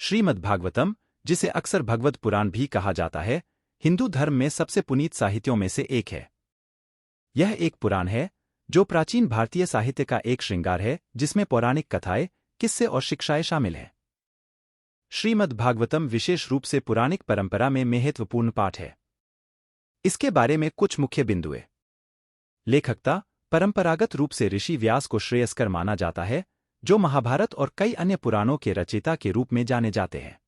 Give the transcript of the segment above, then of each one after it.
श्रीमद्भागवतम, जिसे अक्सर भगवद पुराण भी कहा जाता है, हिंदू धर्म में सबसे पुनीत साहित्यों में से एक है। यह एक पुराण है जो प्राचीन भारतीय साहित्य का एक श्रृंगार है जिसमें पौराणिक कथाएं, किस्से और शिक्षाएं शामिल हैं। श्रीमद्भागवतम विशेष रूप से पौराणिक परंपरा में महत्वपूर्ण पाठ है। इसके बारे में कुछ मुख्य बिंदुएं। लेखकता परंपरागत रूप से ऋषि व्यास को श्रेयस्कर माना जाता है, जो महाभारत और कई अन्य पुराणों के रचयिता के रूप में जाने जाते हैं।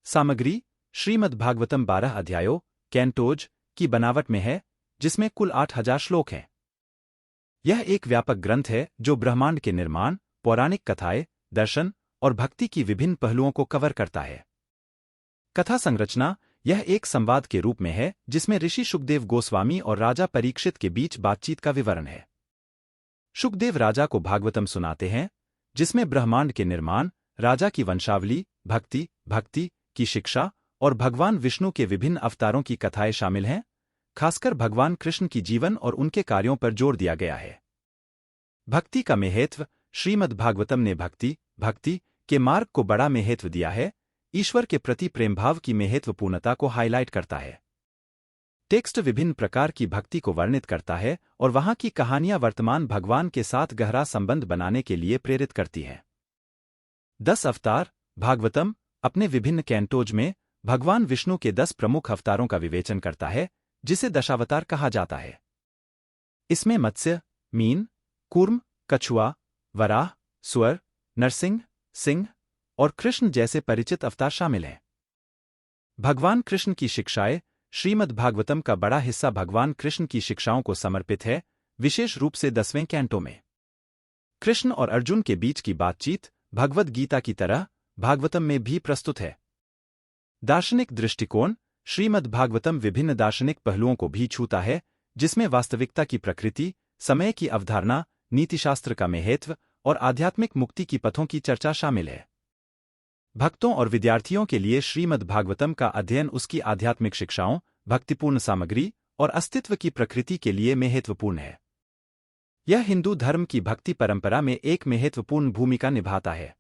सामग्री श्रीमद्भागवतम 12 अध्यायों कैंटोज की बनावट में है, जिसमें कुल 8000 श्लोक हैं। यह एक व्यापक ग्रंथ है जो ब्रह्मांड के निर्माण, पौराणिक कथाएं, दर्शन और भक्ति की विभिन्न पहलुओं को कवर करता है। कथा संरचना यह एक संवाद के रूप में है जिसमें ऋषि शुकदेव गोस्वामी और राजा परीक्षित के बीच बातचीत का विवरण है। शुकदेव राजा को भागवतम सुनाते हैं, जिसमें ब्रह्मांड के निर्माण, राजा की वंशावली, भक्ति की शिक्षा और भगवान विष्णु के विभिन्न अवतारों की कथाएं शामिल हैं। खासकर भगवान कृष्ण की जीवन और उनके कार्यों पर जोर दिया गया है। भक्ति का महत्व श्रीमद्भागवतम ने भक्ति के मार्ग को बड़ा महत्व दिया है। ईश्वर के प्रति प्रेमभाव की महत्वपूर्णता को हाईलाइट करता है। टेक्स्ट विभिन्न प्रकार की भक्ति को वर्णित करता है और वहां की कहानियां वर्तमान भगवान के साथ गहरा संबंध बनाने के लिए प्रेरित करती हैं। 10 अवतार भागवतम अपने विभिन्न कैंटोज में भगवान विष्णु के 10 प्रमुख अवतारों का विवेचन करता है, जिसे दशावतार कहा जाता है। इसमें मत्स्य, मीन, कूर्म, कछुआ, वराह, स्वर, नरसिंह, सिंह और कृष्ण जैसे परिचित अवतार शामिल हैं। भगवान कृष्ण की शिक्षाएं श्रीमद्भागवतम का बड़ा हिस्सा भगवान कृष्ण की शिक्षाओं को समर्पित है, विशेष रूप से 10वें कैंटो में। कृष्ण और अर्जुन के बीच की बातचीत भगवद गीता की तरह भागवतम में भी प्रस्तुत है। दार्शनिक दृष्टिकोण श्रीमद्भागवतम विभिन्न दार्शनिक पहलुओं को भी छूता है, जिसमें वास्तविकता की प्रकृति, समय की अवधारणा, नीतिशास्त्र का महत्व और आध्यात्मिक मुक्ति की पथों की चर्चा शामिल है। भक्तों और विद्यार्थियों के लिए श्रीमद्भागवतम का अध्ययन उसकी आध्यात्मिक शिक्षाओं, भक्तिपूर्ण सामग्री और अस्तित्व की प्रकृति के लिए महत्वपूर्ण है। यह हिंदू धर्म की भक्ति परंपरा में एक महत्वपूर्ण भूमिका निभाता है।